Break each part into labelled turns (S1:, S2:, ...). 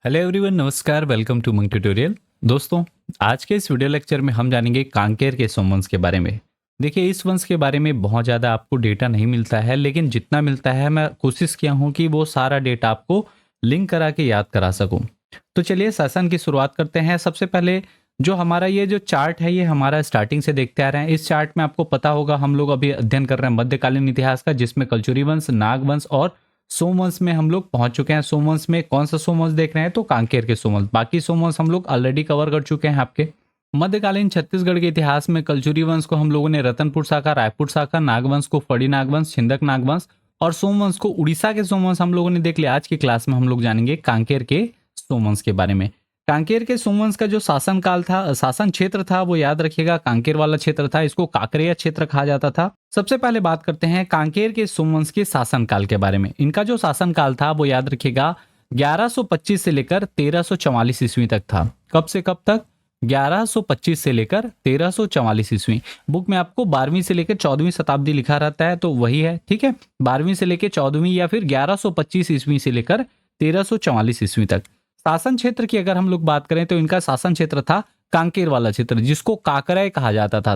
S1: Hello everyone, नमस्कार। Welcome to Monk tutorial. दोस्तों, आज के इस वीडियो लेक्चर में हम जानेंगे कांकेर के सोमवंश के बारे में। देखिए, इस वंश के बारे में बहुत ज़्यादा आपको डेटा नहीं मिलता है, लेकिन जितना मिलता है मैं कोशिश किया हूँ कि वो सारा डेटा आपको लिंक करा के याद करा सकूँ। तो चलिए सेशन की शुरुआत करते हैं। सबसे पहले जो हमारा ये जो चार्ट है, ये हमारा स्टार्टिंग से देखते आ रहे हैं। इस चार्ट में आपको पता होगा हम लोग अभी अध्ययन कर रहे हैं मध्यकालीन इतिहास का, जिसमें कलचुरी वंश, नाग वंश और सोमवंश में हम लोग पहुंच चुके हैं। सोमवंश में कौन सा सोमवंश देख रहे हैं? तो कांकेर के सोमवंश। बाकी सोमवंश हम लोग ऑलरेडी कवर कर चुके हैं आपके। मध्यकालीन छत्तीसगढ़ के इतिहास में कलचुरी वंश को हम लोगों ने रतनपुर शाखा, रायपुर शाखा, नागवंश को फड़ी नागवंश, छिंदक नागवंश और सोमवंश को उड़ीसा के सोमवंश हम लोगों ने देख लिया। आज की क्लास में हम लोग जानेंगे कांकेर के सोमवंश के बारे में। कांकेर के सोमवंश का जो शासन काल था, शासन क्षेत्र था, वो याद रखिएगा कांकेर वाला क्षेत्र था। इसको काकरेया क्षेत्र कहा जाता था। सबसे पहले बात करते हैं कांकेर के सोमवंश के शासन काल के बारे में। इनका जो शासन काल था वो याद रखिएगा 1125 से लेकर 1344 ईस्वी तक था। कब से कब तक? 1125 से लेकर 1344 ईस्वी। बुक में आपको 12वीं से लेकर 14वीं शताब्दी लिखा रहता है, तो वही है, ठीक है। 12वीं से लेकर 14वीं या फिर 1125 ईस्वी से लेकर 1344 ईस्वी तक। शासन क्षेत्र की अगर हम लोग बात करें तो इनका शासन क्षेत्र था कांकेर वाला क्षेत्र, जिसको काकराय कहा जाता था।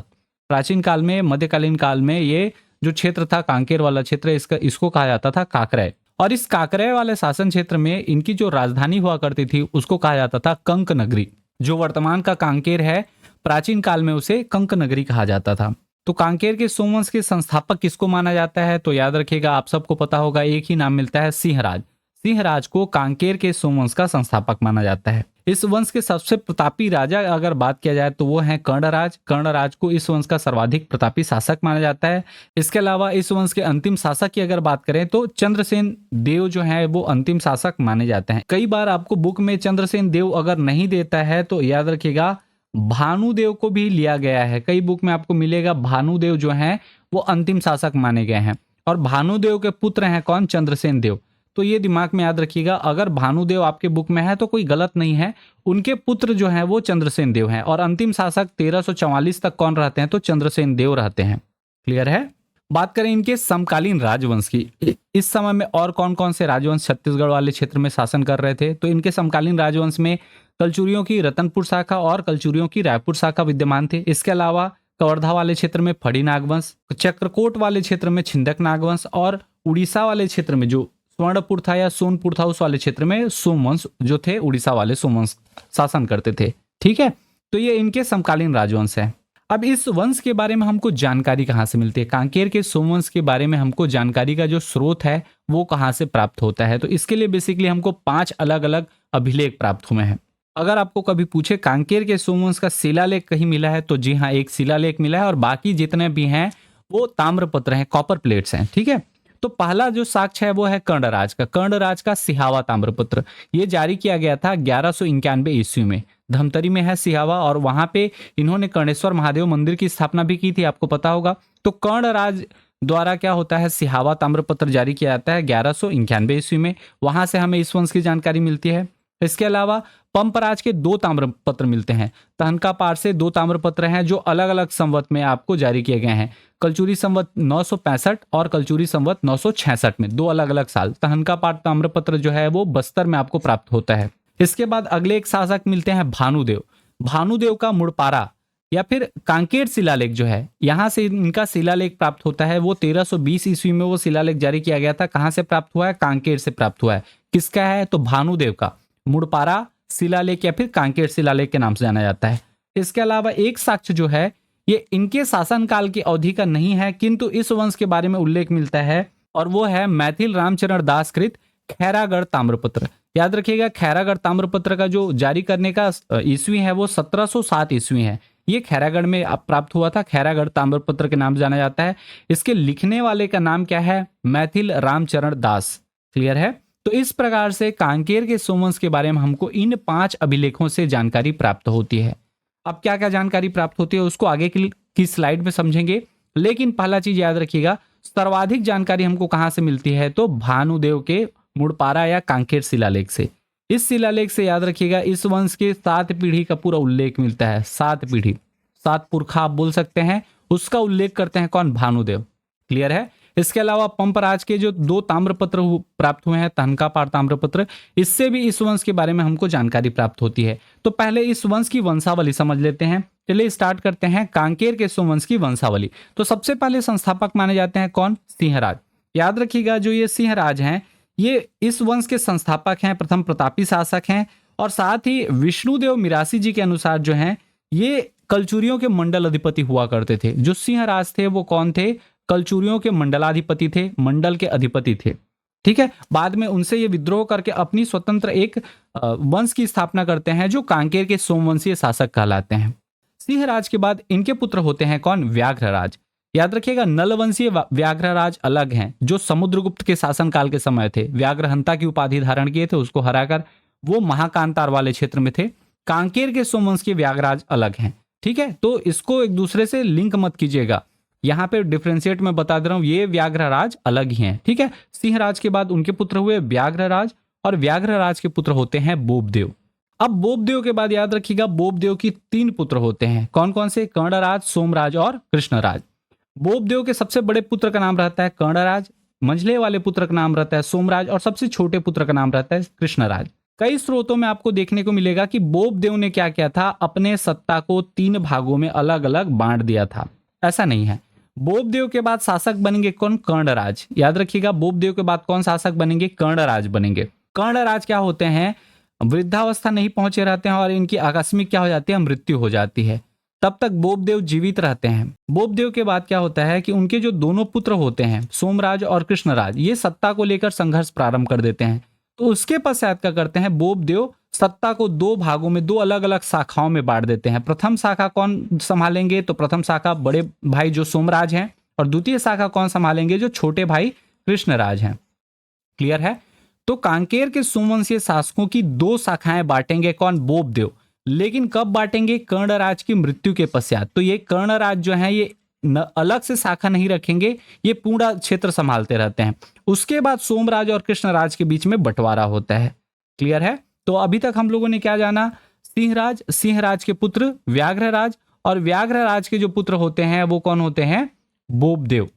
S1: प्राचीन काल में, मध्यकालीन काल में ये जो क्षेत्र था कांकेर वाला क्षेत्र, इसको कहा जाता था काकराय। और इस काकराय वाले शासन क्षेत्र में इनकी जो राजधानी हुआ करती थी उसको कहा जाता था कंक नगरी। जो वर्तमान का कांकेर है, प्राचीन काल में उसे कंक नगरी कहा जाता था। तो कांकेर के सोमवंश के संस्थापक किसको माना जाता है? तो याद रखिएगा, आप सबको पता होगा, एक ही नाम मिलता है, सिंहराज। सिंहराज को कांकेर के सोमवंश का संस्थापक माना जाता है। इस वंश के सबसे प्रतापी राजा अगर बात किया जाए तो वो है कर्णराज। कर्णराज को इस वंश का सर्वाधिक प्रतापी शासक माना जाता है। इसके अलावा इस वंश के अंतिम शासक की अगर बात करें तो चंद्रसेन देव जो है वो अंतिम शासक माने जाते हैं। कई बार आपको बुक में चंद्रसेन देव अगर नहीं देता है तो याद रखिएगा भानुदेव को भी लिया गया है। कई बुक में आपको मिलेगा भानुदेव जो है वो अंतिम शासक माने गए हैं। और भानुदेव के पुत्र हैं कौन? चंद्रसेन देव। तो ये दिमाग में याद रखिएगा, अगर भानुदेव आपके बुक में है तो कोई गलत नहीं है। उनके पुत्र जो हैं वो चंद्रसेन देव हैं। और अंतिम शासक 1344 तक कौन रहते हैं? तो चंद्रसेन देव रहते हैं। क्लियर है? बात करें इनके समकालीन राजवंश की, इस समय में और कौन कौन से राजवंश छत्तीसगढ़ वाले क्षेत्र में शासन कर रहे थे? तो इनके समकालीन राजवंश में कलचुरियों की रतनपुर शाखा और कलचुरियों की रायपुर शाखा विद्यमान थे। इसके अलावा कवर्धा वाले क्षेत्र में फड़ी नागवंश, चक्रकोट वाले क्षेत्र में छिंदक नागवंश और उड़ीसा वाले क्षेत्र में जो स्वर्णपुर था या सोनपुर था, उस वाले क्षेत्र में सोमवंश जो थे, उड़ीसा वाले सोमवंश शासन करते थे। ठीक है, तो ये इनके समकालीन राजवंश है। अब इस वंश के बारे में हमको जानकारी कहाँ से मिलती है? कांकेर के सोमवंश के बारे में हमको जानकारी का जो स्रोत है वो कहाँ से प्राप्त होता है? तो इसके लिए बेसिकली हमको 5 अलग अलग अभिलेख प्राप्त हुए हैं। अगर आपको कभी पूछे कांकेर के सोमवंश का शिलालेख कहीं मिला है, तो जी हाँ, एक शिलालेख मिला है और बाकी जितने भी हैं वो ताम्रपत्र हैं, कॉपर प्लेट्स हैं। ठीक है, तो पहला जो साक्ष्य है वो है कर्णराज का सिहावा ताम्रपत्र। ये जारी किया गया था 1191 ईस्वी में। धमतरी में है सिहावा और वहां पे इन्होंने कर्णेश्वर महादेव मंदिर की स्थापना भी की थी, आपको पता होगा। तो कर्णराज द्वारा क्या होता है, सिहावा ताम्रपत्र जारी किया जाता है 1191 ईस्वी में। वहां से हमें इस वंश की जानकारी मिलती है। इसके अलावा पंपराज के 2 ताम्रपत्र मिलते हैं। तहनका पार से 2 ताम्रपत्र हैं जो अलग अलग संवत में आपको जारी किए गए हैं। कलचुरी संवत 965 और कलचुरी संवत 966 में, 2 अलग अलग साल। तहनका पार ताम्रपत्र जो है वो बस्तर में आपको प्राप्त होता है। इसके बाद अगले एक शासक मिलते हैं भानुदेव। भानुदेव का मुड़पारा या फिर कांकेर शिलालेख जो है, यहाँ से इनका शिलालेख प्राप्त होता है। वो 1320 ईस्वी में वो शिलालेख जारी किया गया था। कहाँ से प्राप्त हुआ है? कांकेर से प्राप्त हुआ है। किसका है? तो भानुदेव का। मुड़पारा शिलालेख या फिर कांकेर शिलालेख के नाम से जाना जाता है। इसके अलावा एक साक्ष्य जो है ये इनके शासनकाल की अवधि का नहीं है, किंतु इस वंश के बारे में उल्लेख मिलता है और वो है मैथिल रामचरण दास कृत खैरागढ़ ताम्रपत्र। याद रखिएगा, खैरागढ़ ताम्रपत्र का जो जारी करने का ईस्वी है वो 1707 ईस्वी है। ये खैरागढ़ में प्राप्त हुआ था। खैरागढ़ ताम्रपत्र के नाम से जाना जाता है। इसके लिखने वाले का नाम क्या है? मैथिल रामचरण दास। क्लियर है? तो इस प्रकार से कांकेर के सोमवंश के बारे में हमको इन 5 अभिलेखों से जानकारी प्राप्त होती है। अब क्या क्या जानकारी प्राप्त होती है उसको आगे की स्लाइड में समझेंगे, लेकिन पहला चीज याद रखिएगा, सर्वाधिक जानकारी हमको कहां से मिलती है? तो भानुदेव के मुड़पारा या कांकेर शिलालेख से। इस शिलालेख से याद रखिएगा इस वंश के 7 पीढ़ी का पूरा उल्लेख मिलता है। 7 पीढ़ी, 7 पुरखा आप बोल सकते हैं, उसका उल्लेख करते हैं कौन? भानुदेव। क्लियर है? इसके अलावा पंपराज के जो 2 ताम्रपत्र प्राप्त हुए हैं, तहनकापार ताम्रपत्र, इससे भी इस वंश के बारे में हमको जानकारी प्राप्त होती है। तो पहले इस वंश की वंशावली समझ लेते हैं। चलिए स्टार्ट करते हैं कांकेर के सोमवंश की वंशावली। तो सबसे पहले संस्थापक माने जाते हैं कौन? सिंहराज। याद रखिएगा, जो ये सिंहराज हैं ये इस वंश के संस्थापक हैं, प्रथम प्रतापी शासक हैं, और साथ ही विष्णुदेव मिरासी जी के अनुसार जो हैं ये कलचुरियों के मंडल अधिपति हुआ करते थे। जो सिंहराज थे वो कौन थे? कलचुरियों के मंडलाधिपति थे, मंडल के अधिपति थे। ठीक है, बाद में उनसे ये विद्रोह करके अपनी स्वतंत्र एक वंश की स्थापना करते हैं जो कांकेर के सोमवंशीय शासक कहलाते हैं। सिंहराज के बाद इनके पुत्र होते हैं कौन? व्याघ्रराज। याद रखिएगा, नलवंशीय व्याघ्रराज अलग हैं जो समुद्रगुप्त के शासनकाल के समय थे। व्याघ्रहंता की उपाधि धारण किए थे, उसको हराकर वो महाकांतार वाले क्षेत्र में थे। कांकेर के सोमवंश के व्याघ्रराज अलग हैं। ठीक है, तो इसको एक दूसरे से लिंक मत कीजिएगा, यहाँ पे डिफरेंशिएट में बता दे रहा हूं, ये व्याघ्रराज अलग ही हैं। ठीक है, सिंहराज के बाद उनके पुत्र हुए व्याघ्रराज, और व्याघ्रराज के पुत्र होते हैं बोबदेव। अब बोबदेव के बाद याद रखिएगा, बोबदेव की 3 पुत्र होते हैं। कौन कौन से? कर्णराज, सोमराज और कृष्णराज। बोबदेव के सबसे बड़े पुत्र का नाम रहता है कर्णराज, मंझले वाले पुत्र का नाम रहता है सोमराज, और सबसे छोटे पुत्र का नाम रहता है कृष्णराज। कई स्रोतों में आपको देखने को मिलेगा कि बोबदेव ने क्या किया था, अपने सत्ता को 3 भागों में अलग अलग बांट दिया था। ऐसा नहीं है। बोबदेव के बाद शासक बनेंगे कौन? कर्णराज। याद रखिएगा, बोबदेव के बाद कौन शासक बनेंगे? कर्णराज बनेंगे। कर्णराज क्या होते हैं? वृद्धावस्था नहीं पहुंचे रहते हैं और इनकी आकस्मिक क्या हो जाती है? मृत्यु हो जाती है। तब तक बोबदेव जीवित रहते हैं। बोबदेव के बाद क्या होता है कि उनके जो दोनों पुत्र होते हैं, सोमराज और कृष्णराज, ये सत्ता को लेकर संघर्ष प्रारंभ कर देते हैं। तो उसके पश्चात क्या करते हैं? बोबदेव सत्ता को 2 भागों में, 2 अलग अलग शाखाओं में बांट देते हैं। प्रथम शाखा कौन संभालेंगे? तो प्रथम शाखा बड़े भाई जो सोमराज हैं, और द्वितीय शाखा कौन संभालेंगे? जो छोटे भाई कृष्णराज हैं। क्लियर है? तो कांकेर के सोमवंशीय शासकों की 2 शाखाएं बांटेंगे कौन? बोबदेव। लेकिन कब बांटेंगे? कर्णराज की मृत्यु के पश्चात। तो ये कर्णराज जो है ये अलग से शाखा नहीं रखेंगे, ये पूरा क्षेत्र संभालते रहते हैं। उसके बाद सोमराज और कृष्णराज के बीच में बंटवारा होता है। क्लियर है? तो अभी तक हम लोगों ने क्या जाना? सिंहराज, सिंहराज के पुत्र व्याघ्रराज, और व्याघ्रराज के जो पुत्र होते हैं वो कौन होते हैं? बोबदेव।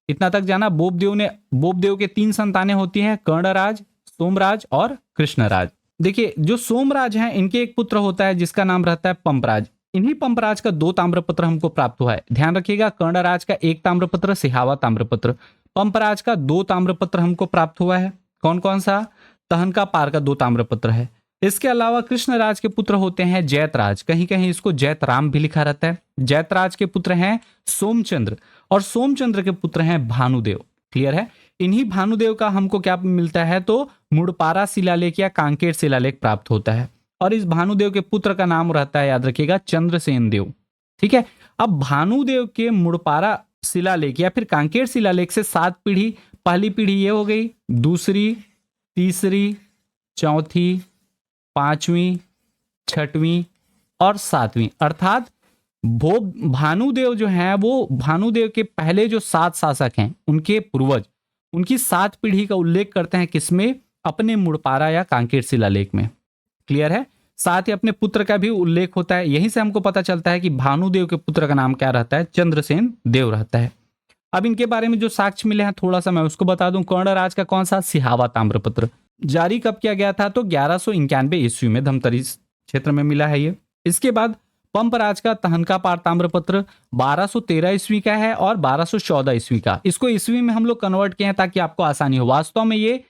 S1: इतना तक जाना। बोबदेव के 3 संतानें होती हैं, कर्णराज, सोमराज और कृष्णराज। देखिए, जो सोमराज हैं इनके एक पुत्र होता है जिसका नाम रहता है पंपराज। इन्हीं पंपराज का 2 ताम्रपत्र हमको प्राप्त हुआ है। ध्यान रखिएगा, कर्णराज का 1 ताम्रपत्र, सिहावा ताम्रपत्र। पंपराज का 2 ताम्रपत्र हमको प्राप्त हुआ है। कौन कौन सा? तहनकापार का 2 ताम्रपत्र है। इसके अलावा कृष्णराज के पुत्र होते हैं जैतराज, कहीं कहीं इसको जैतराम भी लिखा रहता है। जैतराज के पुत्र हैं सोमचंद्र, और सोमचंद्र के पुत्र हैं भानुदेव। क्लियर है? इन्हीं भानुदेव का हमको क्या मिलता है? तो मुड़पारा शिलालेख या कांकेर शिलालेख प्राप्त होता है, और इस भानुदेव के पुत्र का नाम रहता है, याद रखिएगा, चंद्रसेन देव। ठीक है, अब भानुदेव के मुड़पारा शिलालेख या फिर कांकेर शिलालेख से 7 पीढ़ी, पहली पीढ़ी ये हो गई, दूसरी, तीसरी, चौथी, 5वीं, 6वीं और 7वीं, अर्थात भानुदेव जो है वो भानुदेव के पहले जो 7 शासक हैं उनके पूर्वज, उनकी 7 पीढ़ी का उल्लेख करते हैं किसमें? अपने मुड़पारा या कांकेर शिलालेख में। क्लियर है? साथ ही अपने पुत्र का भी उल्लेख होता है। यहीं से हमको पता चलता है कि भानुदेव के पुत्र का नाम क्या रहता है? चंद्रसेन देव रहता है। अब इनके बारे में जो साक्ष्य मिले हैं थोड़ा सा मैं उसको बता दूं। कर्णराज का कौन सा? सिहावा ताम्रपत्र जारी कब किया गया था? तो 1191 ईस्वी में धमतरी क्षेत्र में मिला है ये। इसके बाद पंपराज का तहनकापार ताम्रपत्र 1213 ईस्वी का है और 1214 ईस्वी का। इसको ईस्वी में हम लोग कन्वर्ट किए हैं ताकि आपको आसानी हो। वास्तव में ये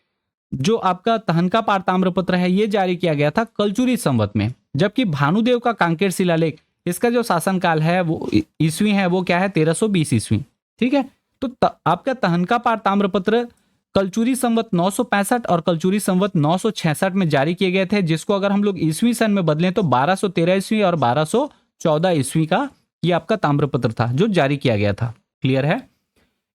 S1: जो आपका तहनकापार ताम्रपत्र है ये जारी किया गया था कलचुरी संवत में, जबकि भानुदेव का कांकेर शिलालेख, इसका जो शासनकाल है वो ईस्वी है, वो क्या है? 1320 ईस्वी। ठीक है, तो आपका तहनकापार ताम्रपत्र कलचुरी संवत 965 और कलचुरी संवत 966 में जारी किए गए थे, जिसको अगर हम लोग ईस्वी सन में बदलें तो 1213 ईस्वी और 1214 ईस्वी का ये आपका ताम्रपत्र था जो जारी किया गया था। क्लियर है?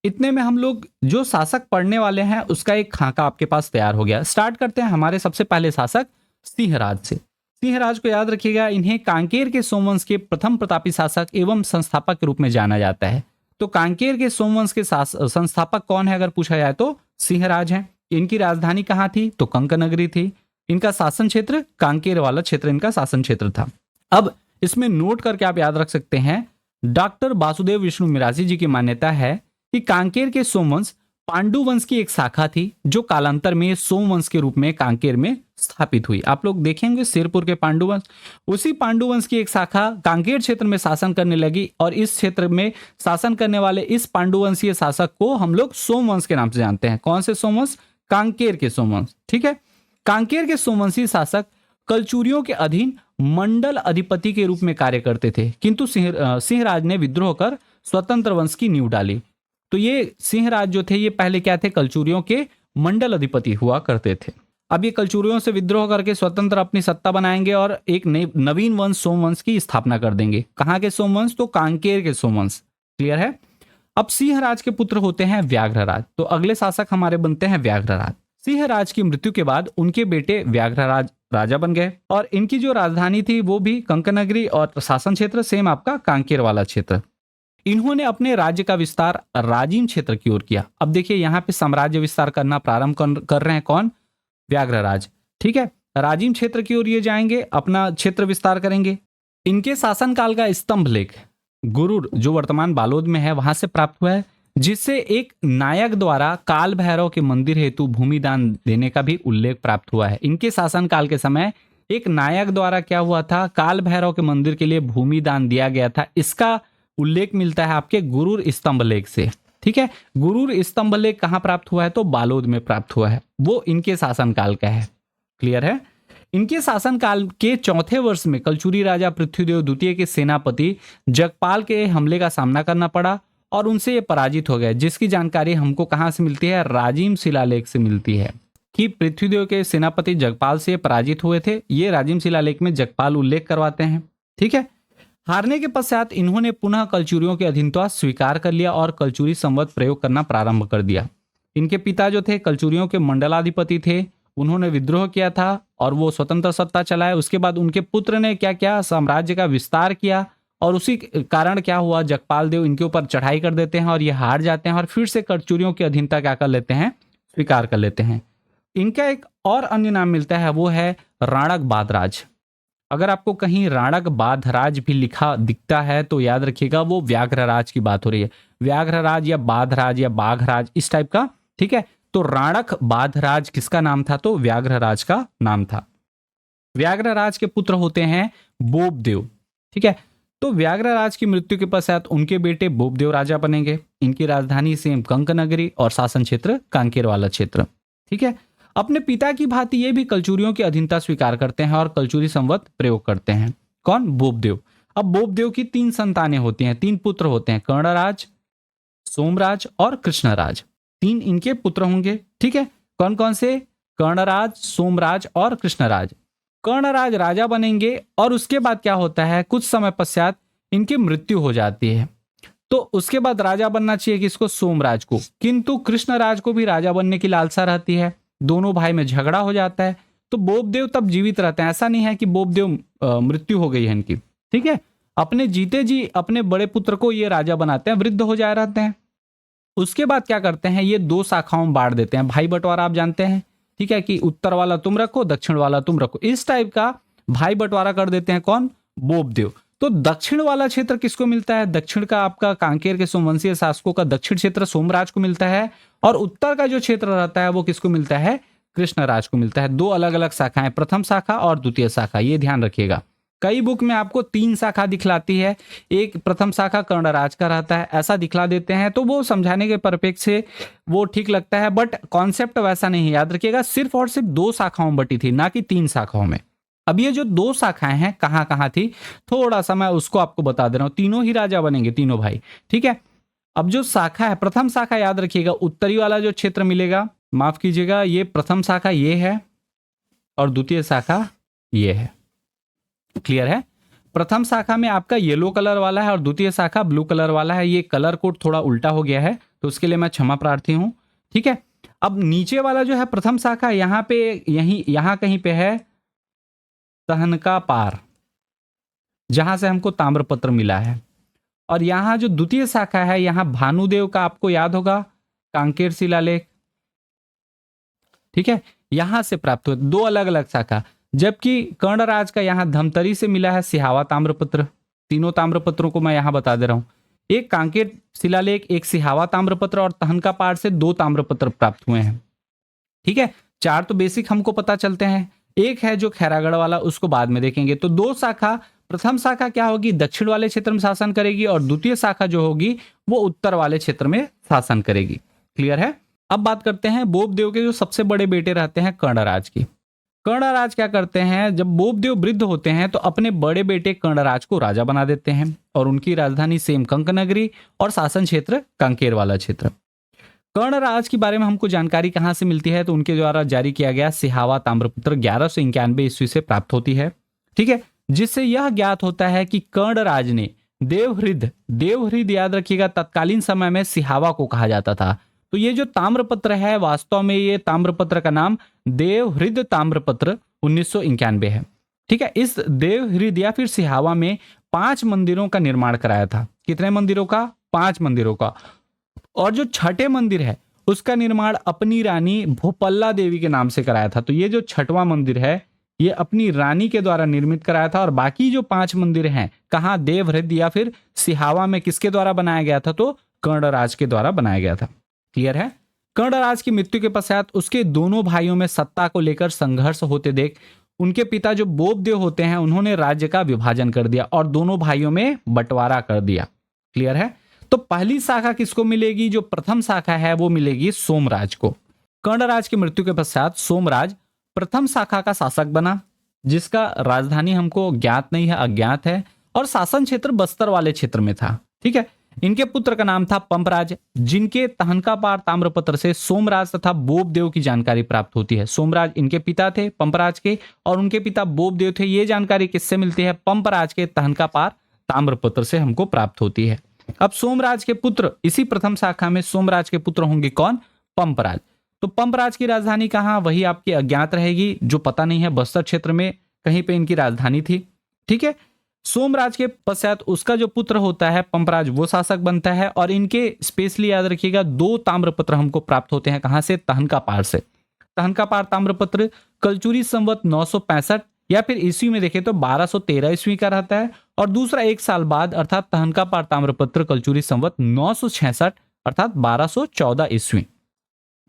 S1: इतने में हम लोग जो शासक पढ़ने वाले हैं उसका एक खाका आपके पास तैयार हो गया। स्टार्ट करते हैं हमारे सबसे पहले शासक सिंहराज से। सिंहराज को याद रखिएगा, इन्हें कांकेर के सोमवंश के प्रथम प्रतापी शासक एवं संस्थापक के रूप में जाना जाता है। तो कांकेर के सोमवंश के संस्थापक कौन है अगर पूछा जाए तो सिंहराज हैं। इनकी राजधानी कहाँ थी? तो कंक नगरी थी। इनका शासन क्षेत्र कांकेर वाला क्षेत्र इनका शासन क्षेत्र था। अब इसमें नोट करके आप याद रख सकते हैं, डॉक्टर वासुदेव विष्णु मिरासी जी की मान्यता है कि कांकेर के सोमवंश पांडु वंश की एक शाखा थी जो कालांतर में सोमवंश के रूप में कांकेर में स्थापित हुई। आप लोग देखेंगे सिरपुर के पांडु वंश, उसी पांडु वंश की एक शाखा कांकेर क्षेत्र में शासन करने लगी और इस क्षेत्र में शासन करने वाले इस पांडु वंशीय शासक को हम लोग सोमवंश के नाम से जानते हैं। कौन से सोमवंश? कांकेर के सोमवंश। ठीक है, कांकेर के सोमवंशी शासक कलचुरियों के अधीन मंडल अधिपति के रूप में कार्य करते थे, किंतु सिंहराज ने विद्रोह कर स्वतंत्र वंश की नींव डाली। तो ये सिंहराज जो थे ये पहले क्या थे? कलचुरियों के मंडल अधिपति हुआ करते थे। अब ये कलचुरियों से विद्रोह करके स्वतंत्र अपनी सत्ता बनाएंगे और एक नवीन वंश सोमवंश की स्थापना कर देंगे। कहाँ के सोमवंश? तो कांकेर के सोमवंश। क्लियर है? अब सिंहराज के पुत्र होते हैं व्याघ्रराज। तो अगले शासक हमारे बनते हैं व्याघ्रराज। सिंहराज की मृत्यु के बाद उनके बेटे व्याघ्रराज राजा बन गए और इनकी जो राजधानी थी वो भी कंकनगरी और शासन क्षेत्र सेम आपका कांकेर वाला क्षेत्र। इन्होंने अपने राज्य का विस्तार राजिम क्षेत्र की ओर किया। अब देखिए यहाँ पे साम्राज्य विस्तार करना प्रारंभ कर रहे हैं कौन? व्याघ्रराज। ठीक है, राजिम क्षेत्र की ओर ये जाएंगे, अपना क्षेत्र विस्तार करेंगे। इनके शासनकाल का स्तंभ लेख गुरूर जो वर्तमान बालोद में है वहां से प्राप्त हुआ है, जिससे एक नायक द्वारा काल भैरव के मंदिर हेतु भूमि दान देने का भी उल्लेख प्राप्त हुआ है। इनके शासनकाल के समय एक नायक द्वारा क्या हुआ था? काल भैरव के मंदिर के लिए भूमि दान दिया गया था। इसका उल्लेख मिलता है आपके गुरूर स्तंभ लेख से। ठीक है, गुरूर स्तंभ लेख कहां प्राप्त हुआ है? तो बालोद में प्राप्त हुआ है, वो इनके शासनकाल का है। क्लियर है? इनके शासनकाल के चौथे वर्ष में कलचुरी राजा पृथ्वीदेव द्वितीय के सेनापति जगपाल के हमले का सामना करना पड़ा और उनसे ये पराजित हो गए, जिसकी जानकारी हमको कहां से मिलती है? राजिम शिलालेख से मिलती है कि पृथ्वीदेव के सेनापति जगपाल से पराजित हुए थे। ये राजिम शिलालेख में जगपाल उल्लेख करवाते हैं। ठीक है, हारने के पश्चात इन्होंने पुनः कलचुरियों की अधीनता स्वीकार कर लिया और कलचुरी संवत प्रयोग करना प्रारंभ कर दिया। इनके पिता जो थे कलचुरियों के मंडलाधिपति थे, उन्होंने विद्रोह किया था और वो स्वतंत्र सत्ता चलाए। उसके बाद उनके पुत्र ने क्या किया? साम्राज्य का विस्तार किया और उसी कारण क्या हुआ? जगपाल देव इनके ऊपर चढ़ाई कर देते हैं और ये हार जाते हैं और फिर से कलचुरियों की अधीनता क्या कर लेते हैं? स्वीकार कर लेते हैं। इनका एक और अन्य नाम मिलता है, वो है राणक बाधराज। अगर आपको कहीं राणक बाधराज भी लिखा दिखता है तो याद रखिएगा वो व्याघ्रराज की बात हो रही है। व्याघ्रराज या बाधराज या बाघराज इस टाइप का। ठीक है, तो राणक बाधराज किसका नाम था? तो व्याघ्रराज का नाम था। व्याघ्रराज के पुत्र होते हैं बोबदेव। ठीक है, तो व्याघ्रराज की मृत्यु के पश्चात उनके बेटे बोबदेव राजा बनेंगे। इनकी राजधानी सेम कंकनगरी और शासन क्षेत्र कांकेर वाला क्षेत्र। ठीक है, अपने पिता की भांति ये भी कलचुरियों की अधीनता स्वीकार करते हैं और कलचुरी संवत प्रयोग करते हैं। कौन? बोबदेव। अब बोबदेव की 3 संतानें होती हैं, 3 पुत्र होते हैं, कर्णराज, सोमराज और कृष्णराज। 3 इनके पुत्र होंगे। ठीक है, कौन कौन से? कर्णराज, सोमराज और कृष्णराज। कर्णराज राजा बनेंगे और उसके बाद क्या होता है? कुछ समय पश्चात इनकी मृत्यु हो जाती है। तो उसके बाद राजा बनना चाहिए किसको? सोमराज को, किंतु कृष्णराज को भी राजा बनने की लालसा रहती है। दोनों भाई में झगड़ा हो जाता है, तो बोबदेव तब जीवित रहते हैं। ऐसा नहीं है कि बोबदेव मृत्यु हो गई है इनकी। ठीक है, अपने जीते जी अपने बड़े पुत्र को ये राजा बनाते हैं, वृद्ध हो जा रहते हैं। उसके बाद क्या करते हैं? ये 2 शाखाओं में बांट देते हैं। भाई बंटवारा आप जानते हैं। ठीक है, कि उत्तर वाला तुम रखो, दक्षिण वाला तुम रखो, इस टाइप का भाई बंटवारा कर देते हैं। कौन? बोबदेव। तो दक्षिण वाला क्षेत्र किसको मिलता है? दक्षिण का आपका कांकेर के सोमवंशीय शासकों का दक्षिण क्षेत्र सोमराज को मिलता है और उत्तर का जो क्षेत्र रहता है वो किसको मिलता है? कृष्णराज को मिलता है। 2 अलग अलग शाखाएं, प्रथम शाखा और द्वितीय शाखा, ये ध्यान रखिएगा। कई बुक में आपको 3 शाखा दिखलाती है, एक प्रथम शाखा कर्णराज का रहता है, ऐसा दिखला देते हैं, तो वो समझाने के परिप्रेक्ष्य से वो ठीक लगता है, बट कॉन्सेप्ट वैसा नहीं। याद रखिएगा सिर्फ और सिर्फ 2 शाखाओं में बटी थी, ना कि 3 शाखाओं में। अब ये जो 2 शाखाएं हैं कहां कहां थी, थोड़ा सा मैं उसको आपको बता दे रहा हूं। तीनों ही राजा बनेंगे, तीनों भाई। ठीक है, अब जो शाखा है, प्रथम शाखा याद रखिएगा उत्तरी वाला जो क्षेत्र मिलेगा, माफ कीजिएगा, ये प्रथम शाखा ये है और द्वितीय शाखा ये है। क्लियर है? प्रथम शाखा में आपका येलो कलर वाला है और द्वितीय शाखा ब्लू कलर वाला है। ये कलर कोड थोड़ा उल्टा हो गया है तो उसके लिए मैं क्षमा प्रार्थी हूं। ठीक है, अब नीचे वाला जो है प्रथम शाखा, यहां पे यहां कहीं पे है तहनका पार, जहां से हमको ताम्रपत्र मिला है। और यहां जो द्वितीय शाखा है, यहां भानुदेव का आपको याद होगा कांकेर शिलालेख। ठीक है, यहां से प्राप्त हुए 2 अलग अलग शाखा, जबकि कर्णराज का यहां धमतरी से मिला है सिहावा ताम्रपत्र। तीनों ताम्रपत्रों को मैं यहां बता दे रहा हूं। एक कांकेर शिलालेख, एक सिहावा ताम्रपत्र और तहनका पहाड़ से 2 ताम्रपत्र प्राप्त हुए हैं। ठीक है, 4 तो बेसिक हमको पता चलते हैं, एक है जो खैरागढ़ वाला, उसको बाद में देखेंगे। तो 2 शाखा, प्रथम शाखा क्या होगी, दक्षिण वाले क्षेत्र में शासन करेगी और द्वितीय शाखा जो होगी वो उत्तर वाले क्षेत्र में शासन करेगी। क्लियर है। अब बात करते हैं बोपदेव के जो सबसे बड़े बेटे रहते हैं कर्णराज की। कर्णराज क्या करते हैं, जब बोपदेव वृद्ध होते हैं तो अपने बड़े बेटे कर्णराज को राजा बना देते हैं और उनकी राजधानी सेमकंक नगरी और शासन क्षेत्र कांकेर वाला क्षेत्र। कर्णराज के बारे में हमको जानकारी कहां से मिलती है, तो उनके द्वारा जारी किया गया सिहावा ताम्रपत्र 1191 ईस्वी से प्राप्त होती है। ठीक है, जिससे यह ज्ञात होता है कि कर्णराज ने देवहृद याद रखिएगा, तत्कालीन समय में सिहावा को कहा जाता था। तो ये जो ताम्रपत्र है, वास्तव में ये ताम्रपत्र का नाम देवहृद ताम्रपत्र 1991 है। ठीक है, इस देवहृद या फिर सिहावा में 5 मंदिरों का निर्माण कराया था। कितने मंदिरों का? 5 मंदिरों का। और जो छठे मंदिर है उसका निर्माण अपनी रानी भोपल्ला देवी के नाम से कराया था। तो ये जो छठवां मंदिर है ये अपनी रानी के द्वारा निर्मित कराया था। और बाकी जो 5 मंदिर हैं कहाँ, देवहृद या फिर सिहावा में किसके द्वारा बनाया गया था, तो कर्णराज के द्वारा बनाया गया था। क्लियर है। कर्णराज की मृत्यु के पश्चात उसके दोनों भाइयों में सत्ता को लेकर संघर्ष होते देख उनके पिता जो बोपदेव होते हैं उन्होंने राज्य का विभाजन कर दिया और दोनों भाइयों में बंटवारा कर दिया। क्लियर है। तो पहली शाखा किसको मिलेगी, जो प्रथम शाखा है वो मिलेगी सोमराज को। कर्णराज की मृत्यु के पश्चात सोमराज प्रथम शाखा का शासक बना, जिसका राजधानी हमको ज्ञात नहीं है, अज्ञात है, और शासन क्षेत्र बस्तर वाले क्षेत्र में था। ठीक है, इनके पुत्र का नाम था पंपराज, जिनके तहनका पार ताम्रपत्र से सोमराज तथा बोपदेव की जानकारी प्राप्त होती है। सोमराज इनके पिता थे पंपराज के, और उनके पिता बोपदेव थे। ये जानकारी किससे मिलती है, पंपराज के तहनका पार ताम्रपत्र से हमको प्राप्त होती है। अब सोमराज के पुत्र, इसी प्रथम शाखा में सोमराज के पुत्र होंगे कौन, पंपराज। तो पंपराज की राजधानी कहाँ, वही आपकी अज्ञात रहेगी, जो पता नहीं है, बस्तर क्षेत्र में कहीं पे इनकी राजधानी थी। ठीक है, सोमराज के पश्चात उसका जो पुत्र होता है पंपराज, वो शासक बनता है। और इनके स्पेशली याद रखिएगा 2 ताम्रपत्र हमको प्राप्त होते हैं, कहां से, तहनका पार से। तहनका पार ताम्रपत्र कलचुरी संवत 965 या फिर ईस्वी में देखें तो 1213 ईस्वी का रहता है, और दूसरा 1 साल बाद अर्थात तहनका पार ताम्रपत्र कलचुरी संवत 966 अर्थात 1214 ईस्वी।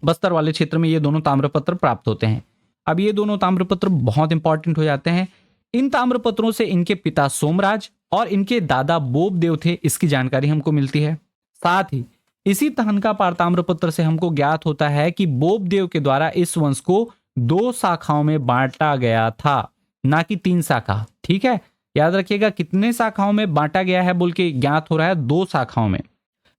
S1: बस्तर वाले क्षेत्र में ये दोनों ताम्रपत्र प्राप्त होते हैं। अब ये दोनों ताम्रपत्र बहुत इंपॉर्टेंट हो जाते हैं। इन ताम्रपत्रों से इनके पिता सोमराज और इनके दादा बोपदेव थे, इसकी जानकारी हमको मिलती है। साथ ही इसी तहनका पार ताम्रपत्र से हमको ज्ञात होता है कि बोपदेव के द्वारा इस वंश को 2 शाखाओं में बांटा गया था, ना कि 3 शाखा। ठीक है, याद रखिएगा कितने शाखाओं में बांटा गया है बोल के ज्ञात हो रहा है, 2 शाखाओं में।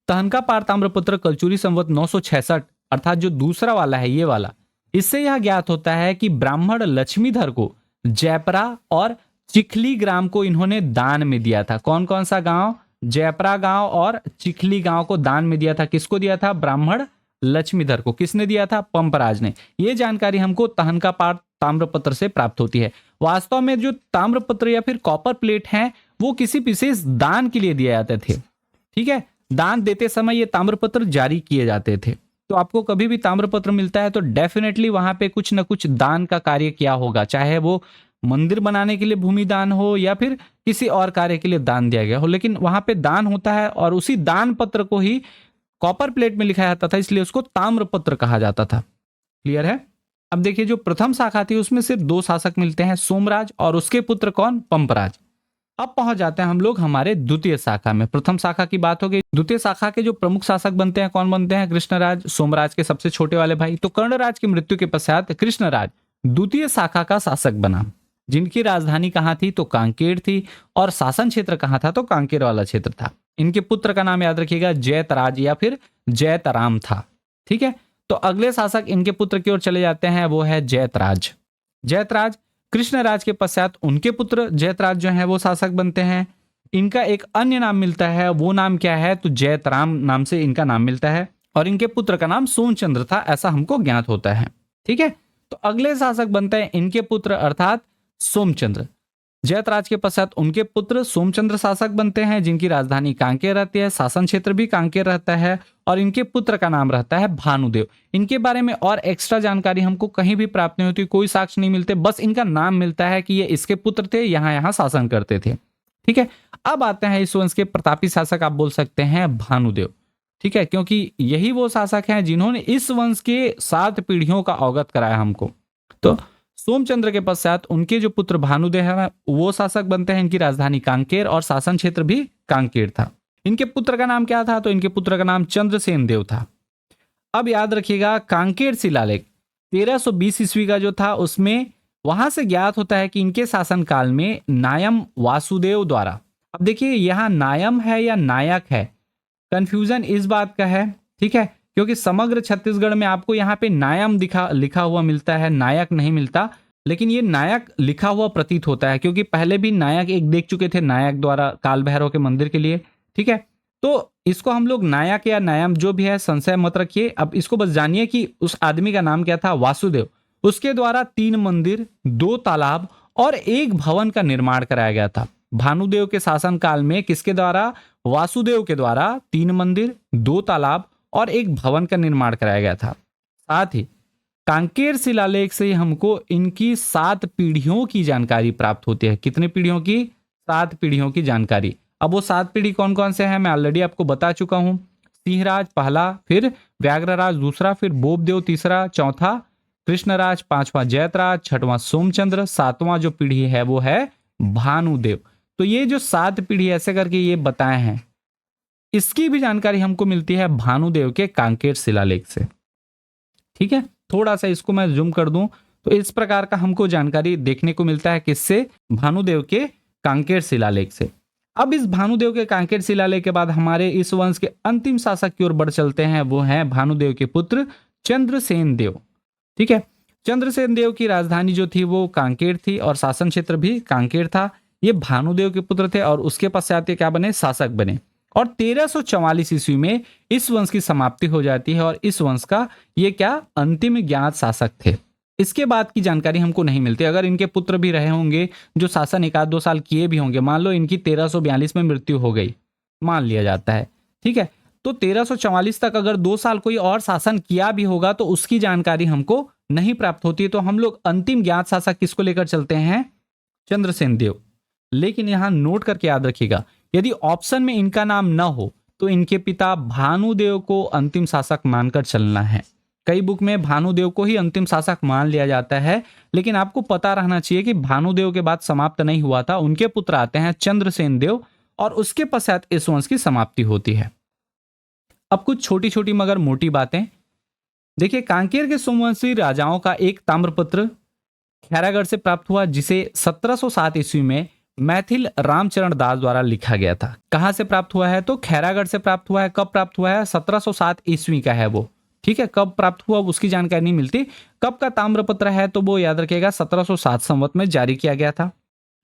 S1: तहनका पार ताम्रपत्र कलचुरी संवत 966 अर्थात जो दूसरा वाला है, ये वाला, इससे यह ज्ञात होता है कि ब्राह्मण लक्ष्मीधर को जयपरा और चिखली ग्राम को इन्होंने दान में दिया था। कौन कौन सा गांव, जयपरा गांव और चिखली गांव को दान में दिया था। किसको दिया था, ब्राह्मण लक्ष्मीधर को। किसने दिया था, पंपराज ने। यह जानकारी हमको तहनका पार ताम्रपत्र से प्राप्त होती है। वास्तव में जो ताम्रपत्र या फिर कॉपर प्लेट हैं वो किसी विशेष दान के लिए दिए जाते थे। ठीक है, दान देते समय ये ताम्रपत्र जारी किए जाते थे। तो आपको कभी भी ताम्रपत्र मिलता है तो डेफिनेटली वहां पे कुछ ना कुछ दान का कार्य किया होगा, चाहे वो मंदिर बनाने के लिए भूमि दान हो या फिर किसी और कार्य के लिए दान दिया गया हो, लेकिन वहां पे दान होता है और उसी दान पत्र को ही कॉपर प्लेट में लिखा जाता था, इसलिए उसको ताम्रपत्र कहा जाता था। क्लियर है। अब देखिए जो प्रथम शाखा थी उसमें सिर्फ 2 शासक मिलते हैं, सोमराज और उसके पुत्र कौन, पंपराज। अब पहुंच जाते हैं हम लोग हमारे द्वितीय शाखा में। प्रथम शाखा की बात हो गई, द्वितीय शाखा के जो प्रमुख शासक बनते हैं कौन बनते हैं, कृष्णराज, सोमराज के सबसे छोटे वाले भाई। तो कर्णराज की मृत्यु के पश्चात कृष्णराज द्वितीय शाखा का शासक बना, जिनकी राजधानी कहां थी, तो कांकेर थी, और शासन क्षेत्र कहां था, तो कांकेर वाला क्षेत्र था। इनके पुत्र का नाम याद रखिएगा जयतराज या फिर जयतराम था। ठीक है, तो अगले शासक इनके पुत्र की ओर चले जाते हैं, वो है जयतराज। जयतराज कृष्णराज के पश्चात उनके पुत्र जयतराज जो है वो शासक बनते हैं। इनका एक अन्य नाम मिलता है, वो नाम क्या है, तो जयतराम नाम से इनका नाम मिलता है, और इनके पुत्र का नाम सोमचंद्र था, ऐसा हमको ज्ञात होता है। ठीक है, तो अगले शासक बनते हैं इनके पुत्र अर्थात सोमचंद्र। जयतराज के पश्चात उनके पुत्र सोमचंद्र शासक बनते हैं, जिनकी राजधानी कांकेर रहती है, शासन क्षेत्र भी कांकेर रहता है, और इनके पुत्र का नाम रहता है भानुदेव। इनके बारे में और एक्स्ट्रा जानकारी हमको कहीं भी प्राप्त नहीं होती, कोई साक्ष्य नहीं मिलते, बस इनका नाम मिलता है कि ये इसके पुत्र थे, यहाँ यहाँ शासन करते थे। ठीक है। अब आते हैं इस वंश के प्रतापी शासक, आप बोल सकते हैं भानुदेव। ठीक है, क्योंकि यही वो शासक हैं जिन्होंने इस वंश के 7 पीढ़ियों का अवगत कराया हमको। तो सोमचंद्र के पश्चात उनके जो पुत्र भानुदेव हैं वो शासक बनते हैं। इनकी राजधानी कांकेर और शासन क्षेत्र भी कांकेर था। इनके पुत्र का नाम क्या था? तो इनके पुत्र का नाम चंद्रसेन देव था। अब याद रखिएगा, कांकेर शिलालेख 1320 ईस्वी का जो था, उसमें वहां से ज्ञात होता है कि इनके शासन काल में नायम वासुदेव द्वारा, अब देखिए यहाँ नायम है या नायक है, कंफ्यूजन इस बात का है, ठीक है, क्योंकि समग्र छत्तीसगढ़ में आपको यहाँ पे नायम लिखा हुआ मिलता है, नायक नहीं मिलता। लेकिन ये नायक लिखा हुआ प्रतीत होता है, क्योंकि पहले भी नायक एक देख चुके थे, नायक द्वारा काल भैरव के मंदिर के लिए। ठीक है, तो इसको हम लोग नायक या नायम जो भी है संशय मत रखिए। अब इसको बस जानिए कि उस आदमी का नाम क्या था, वासुदेव। उसके द्वारा 3 मंदिर, 2 तालाब और 1 भवन का निर्माण कराया गया था। भानुदेव के शासन काल में किसके द्वारा? वासुदेव के द्वारा 3 मंदिर, 2 तालाब और 1 भवन का निर्माण कराया गया था। साथ ही कांकेर शिलालेख से हमको इनकी 7 पीढ़ियों की जानकारी प्राप्त होती है। कितनी पीढ़ियों की? 7 पीढ़ियों की जानकारी। अब वो 7 पीढ़ी कौन कौन से हैं मैं ऑलरेडी आपको बता चुका हूं। सिंहराज पहला, फिर व्याघ्रराज दूसरा, फिर बोबदेव तीसरा, चौथा कृष्णराज, 5वां जयतराज, 6वां सोमचंद्र, 7वां जो पीढ़ी है वो है भानुदेव। तो ये जो 7 पीढ़ी ऐसे करके ये बताए हैं, इसकी भी जानकारी हमको मिलती है भानुदेव के कांकेर शिलालेख से। ठीक है, थोड़ा सा इसको मैं जूम कर दूं तो इस प्रकार का हमको जानकारी देखने को मिलता है। किससे? भानुदेव के कांकेर शिलालेख से। अब इस भानुदेव के कांकेर शिलालेख के बाद हमारे इस वंश के अंतिम शासक की ओर बढ़ चलते हैं, वो हैं भानुदेव के पुत्र चंद्रसेन देव। ठीक है, चंद्रसेन देव की राजधानी जो थी वो कांकेर थी और शासन क्षेत्र भी कांकेर था। ये भानुदेव के पुत्र थे और उसके पश्चात ये क्या बने? शासक बने। और 1344 ईस्वी में इस वंश की समाप्ति हो जाती है और इस वंश का ये क्या? अंतिम ज्ञात शासक थे। इसके बाद की जानकारी हमको नहीं मिलती। अगर इनके पुत्र भी रहे होंगे जो शासन 1-2 साल किए भी होंगे, मान लो इनकी 1342 में मृत्यु हो गई, मान लिया जाता है, ठीक है, तो 1344 तक अगर 2 साल कोई और शासन किया भी होगा तो उसकी जानकारी हमको नहीं प्राप्त होती है। तो हम लोग अंतिम ज्ञात शासक किसको लेकर चलते हैं? चंद्रसेन देव। लेकिन यहां नोट करके याद रखिएगा, यदि ऑप्शन में इनका नाम न हो तो इनके पिता भानुदेव को अंतिम शासक मानकर चलना है। कई बुक में भानुदेव को ही अंतिम शासक मान लिया जाता है, लेकिन आपको पता रहना चाहिए कि भानुदेव के बाद समाप्त नहीं हुआ था। उनके पुत्र आते हैं चंद्रसेन देव और उसके पश्चात इस वंश की समाप्ति होती है। अब कुछ छोटी छोटी मगर मोटी बातें देखिए। कांकेर के सोमवंशी राजाओं का एक ताम्रपत्र खैरागढ़ से प्राप्त हुआ, जिसे 1707 ईस्वी में मैथिल रामचरण दास द्वारा लिखा गया था। कहां से प्राप्त हुआ है? तो खैरागढ़ से प्राप्त हुआ है। कब प्राप्त हुआ है? 1707 ईस्वी का है वो। ठीक है, कब प्राप्त हुआ उसकी जानकारी नहीं मिलती। कब का ताम्रपत्र है तो वो याद रखिएगा 1707 संवत में जारी किया गया था।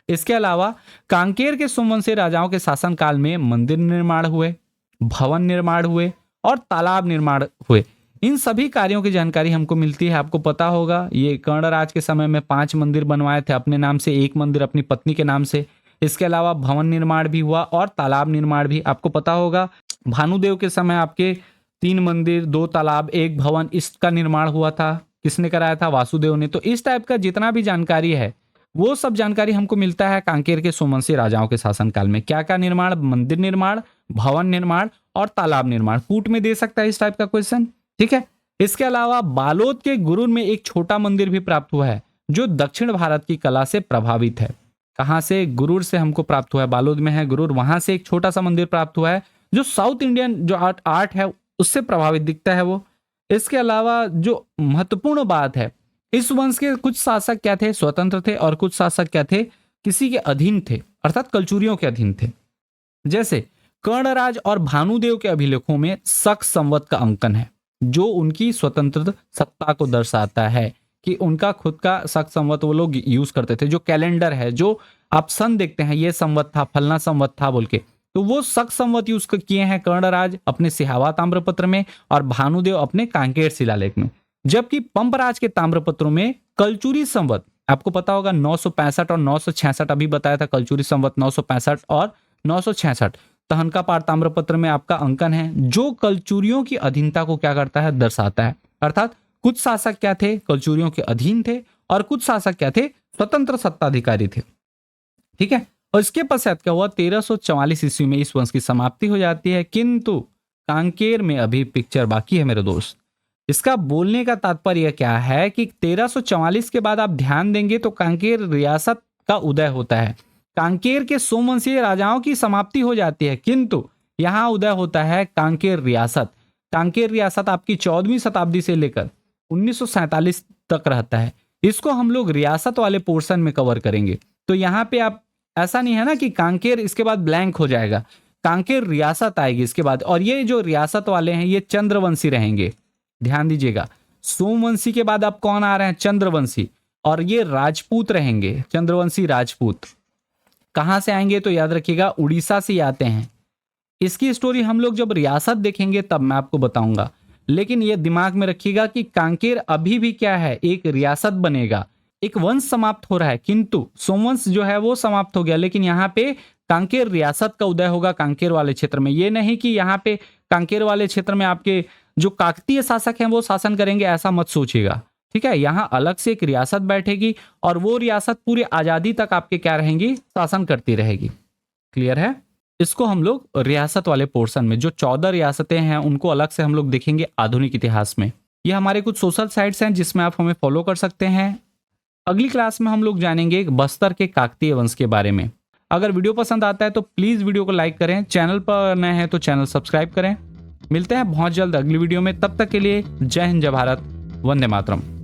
S1: इसके अलावा कांकेर के सोमवंशी राजाओं के शासनकाल में मंदिर निर्माण हुए, भवन निर्माण हुए और तालाब निर्माण हुए। इन सभी कार्यों की जानकारी हमको मिलती है। आपको पता होगा ये कर्णराज के समय में 5 मंदिर बनवाए थे अपने नाम से, 1 मंदिर अपनी पत्नी के नाम से। इसके अलावा भवन निर्माण भी हुआ और तालाब निर्माण भी। आपको पता होगा भानुदेव के समय आपके 3 मंदिर, 2 तालाब, 1 भवन, इसका निर्माण हुआ था। किसने कराया था? वासुदेव ने। तो इस टाइप का जितना भी जानकारी है वो सब जानकारी हमको मिलता है कांकेर के सोमवंशी राजाओं के शासनकाल में। क्या क्या निर्माण? मंदिर निर्माण, भवन निर्माण और तालाब निर्माण। कूट में दे सकता है इस टाइप का क्वेश्चन। ठीक है, इसके अलावा बालोद के गुरूर में एक छोटा मंदिर भी प्राप्त हुआ है जो दक्षिण भारत की कला से प्रभावित है। कहां से? गुरूर से हमको प्राप्त हुआ है। बालोद में है गुरूर, वहां से एक छोटा सा मंदिर प्राप्त हुआ है जो साउथ इंडियन जो आर्ट है उससे प्रभावित दिखता है वो। इसके अलावा जो महत्वपूर्ण बात है, इस वंश के कुछ शासक क्या थे? स्वतंत्र थे और कुछ शासक क्या थे? किसी के अधीन थे, अर्थात कलचुरियों के अधीन थे। जैसे कर्णराज और भानुदेव के अभिलेखों में शक संवत का अंकन है जो उनकी स्वतंत्र सत्ता को दर्शाता है कि उनका खुद का शक संवत वो लोग यूज करते थे। जो कैलेंडर है, जो आप सन देखते हैं, ये संवत था, फलना संवत था बोल के, तो वो शक संवत यूज किए हैं कर्णराज अपने सिहावा ताम्रपत्र में और भानुदेव अपने कांकेर शिलालेख में। जबकि पंपराज के ताम्रपत्रों में कलचुरी संवत, आपको पता होगा 965 और 966, अभी बताया था कलचुरी संवत 965 और 966। तहनका पार ताम्रपत्र में आपका अंकन है जो कलचुरियों की अधीनता को क्या करता है? दर्शाता है। अर्थात कुछ शासक क्या थे? कलचुरियों के अधीन थे और कुछ शासक क्या थे? स्वतंत्र सत्ताधिकारी थे। ठीक है, और इसके पश्चात क्या हुआ, 1344 ईस्वी में इस वंश की समाप्ति हो जाती है। किंतु कांकेर में अभी पिक्चर बाकी है मेरे दोस्त। इसका बोलने का तात्पर्य क्या है कि 1344 के बाद आप ध्यान देंगे तो कांकेर रियासत का उदय होता है। कांकेर के सोमवंशीय राजाओं की समाप्ति हो जाती है, किंतु यहां उदय होता है कांकेर रियासत। कांकेर रियासत आपकी 14वीं शताब्दी से लेकर 1947 तक रहता है। इसको हम लोग रियासत वाले पोर्शन में कवर करेंगे। तो यहाँ पे आप ऐसा नहीं है ना कि कांकेर इसके बाद ब्लैंक हो जाएगा, कांकेर रियासत आएगी इसके बाद। और ये जो रियासत वाले हैं ये चंद्रवंशी रहेंगे, ध्यान दीजिएगा। सोमवंशी के बाद अब कौन आ रहे हैं, चंद्रवंशी, और ये राजपूत रहेंगे, चंद्रवंशी राजपूत। कहां से आएंगे तो याद रखिएगा उड़ीसा से आते हैं। इसकी स्टोरी हम लोग जब रियासत देखेंगे तब मैं आपको बताऊंगा, लेकिन ये दिमाग में रखिएगा कि कांकेर अभी भी क्या है, एक रियासत बनेगा। एक वंश समाप्त हो रहा है, किंतु सोमवंश जो है वो समाप्त हो गया, लेकिन यहाँ पे कांकेर रियासत का उदय होगा कांकेर वाले क्षेत्र में। ये नहीं कि यहाँ पे कांकेर वाले क्षेत्र में आपके जो काकतीय शासक हैं वो शासन करेंगे, ऐसा मत सोचिएगा, ठीक है। यहाँ अलग से एक रियासत बैठेगी और वो रियासत पूरी आजादी तक आपके क्या रहेंगी, शासन करती रहेगी। क्लियर है। इसको हम लोग रियासत वाले पोर्शन में, जो 14 रियासतें हैं उनको अलग से हम लोग देखेंगे आधुनिक इतिहास में। ये हमारे कुछ सोशल साइट्स हैं जिसमें आप हमें फॉलो कर सकते हैं। अगली क्लास में हम लोग जानेंगे बस्तर के काकतीय वंश के बारे में। अगर वीडियो पसंद आता है तो प्लीज वीडियो को लाइक करें, चैनल पर नए हैं तो चैनल सब्सक्राइब करें। मिलते हैं बहुत जल्द अगली वीडियो में, तब तक के लिए जय हिंद, जय भारत, वंदे मातरम।